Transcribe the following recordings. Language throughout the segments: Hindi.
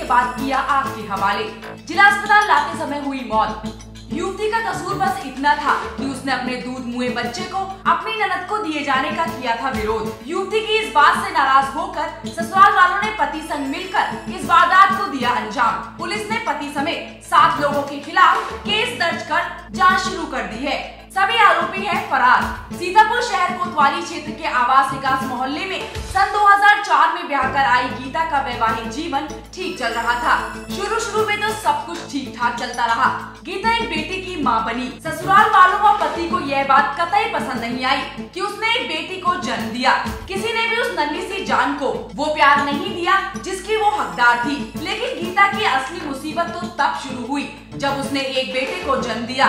बाद किया आग के हवाले। जिला अस्पताल लाते समय हुई मौत। युवती का कसूर बस इतना था कि उसने अपने दूध मुए बच्चे को अपनी ननद को दिए जाने का किया था विरोध। युवती की इस बात से नाराज होकर ससुराल वालों ने पति संग मिलकर इस वारदात को दिया अंजाम। पुलिस ने पति समेत 7 लोगों के खिलाफ केस दर्ज कर जांच शुरू कर दी है। सभी आरोपी हैं फरार। सीतापुर शहर कोतवाली क्षेत्र के आवास विकास मोहल्ले में सन 2004 में ब्याह कर आई गीता का वैवाहिक जीवन ठीक चल रहा था। शुरू में तो सब कुछ ठीक ठाक चलता रहा। गीता एक बेटी की मां बनी। ससुराल वालों व पति को यह बात कतई पसंद नहीं आई कि उसने एक बेटी को जन्म दिया। किसी ने भी उस नन्ही सी जान को वो प्यार नहीं दिया जिसकी वो हकदार थी। लेकिन गीता की असली मुसीबत तो तब शुरू हुई जब उसने एक बेटे को जन्म दिया,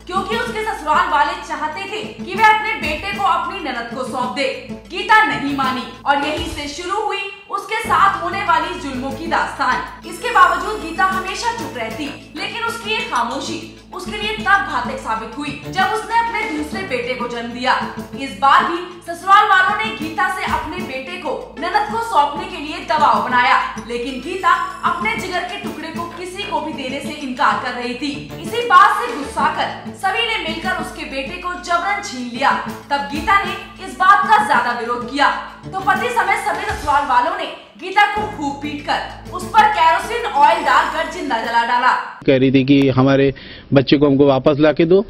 क्योंकि उसके ससुराल वाले चाहते थे कि वह अपने बेटे को अपनी ननद को सौंप दे। गीता नहीं मानी और यहीं से शुरू हुई उसके साथ होने वाली जुल्मों की दास्तान। इसके बावजूद गीता हमेशा चुप रहती, लेकिन उसकी ये खामोशी उसके लिए तब घातक साबित हुई जब उसने अपने दूसरे बेटे को जन्म दिया। इस बार भी ससुराल वालों ने गीता से अपने बेटे को ननद को सौंपने के लिए दबाव बनाया, लेकिन गीता अपने जिगर के टुकड़े को किसी को भी देने से इनकार कर रही थी। इसी बात से गुस्सा कर सभी ने मिलकर उसके बेटे को जबरन छीन लिया। तब गीता ने इस बात का ज्यादा विरोध किया तो पति समेत सभी ससुराल वालों ने गीता को खूब पीटकर उस पर केरोसिन ऑयल डालकर जिंदा जला डाला। कह रही थी कि हमारे बच्चे को हमको वापस लाके दो,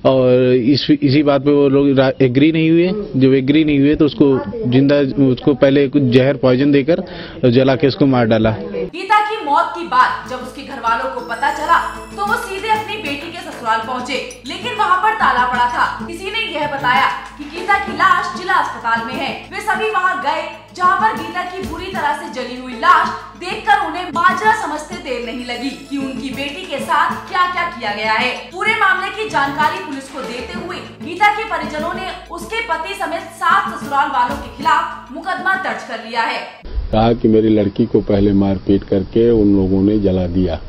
और इसी बात पे वो लोग एग्री नहीं हुए। जब एग्री नहीं हुए तो उसको पहले कुछ जहर पॉइजन देकर जला के उसको मार डाला। गीता की मौत की बात जब उसके घर वालों को पता चला तो वो सीधे अपनी बेटी के ससुराल पहुंचे, लेकिन वहां पर ताला पड़ा था। किसी ने यह बताया कि गीता की लाश जिला अस्पताल में है। वे सभी वहां गए, जहां पर गीता की बुरी तरह से जली हुई लाश देखकर उन्हें माजरा समझते देर नहीं लगी कि उनकी बेटी के साथ क्या क्या किया गया है। पूरे मामले की जानकारी पुलिस को देते हुए गीता के परिजनों ने उसके पति समेत 7 ससुराल वालों के खिलाफ मुकदमा दर्ज कर लिया है। कहा कि मेरी लड़की को पहले मारपीट करके उन लोगों ने जला दिया।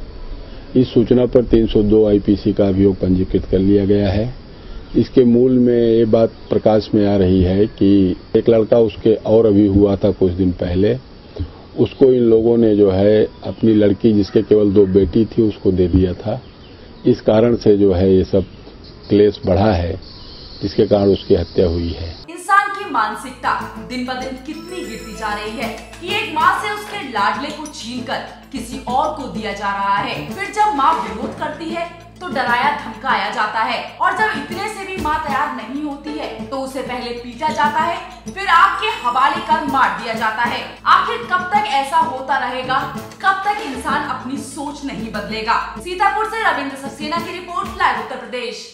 इस सूचना पर 302 आईपीसी का अभियोग पंजीकृत कर लिया गया है। इसके मूल में ये बात प्रकाश में आ रही है कि एक लड़का उसके और अभी हुआ था कुछ दिन पहले, उसको इन लोगों ने जो है अपनी लड़की जिसके केवल 2 बेटी थी उसको दे दिया था। इस कारण से जो है ये सब क्लेश बढ़ा है, जिसके कारण उसकी हत्या हुई है। इंसान की मानसिकता दिन ब दिन कितनी गिरती जा रही है कि एक माँ से उसके लाडले को छीनकर किसी और को दिया जा रहा है। फिर जब माँ विरोध करती है तो डराया धमकाया जाता है, और जब इतने से भी माँ तैयार नहीं होती है तो उसे पहले पीटा जाता है, फिर आग के हवाले कर मार दिया जाता है। आखिर कब तक ऐसा होता रहेगा? कब तक इंसान अपनी सोच नहीं बदलेगा? सीतापुर से रविंद्र सक्सेना की रिपोर्ट, लाइव उत्तर प्रदेश।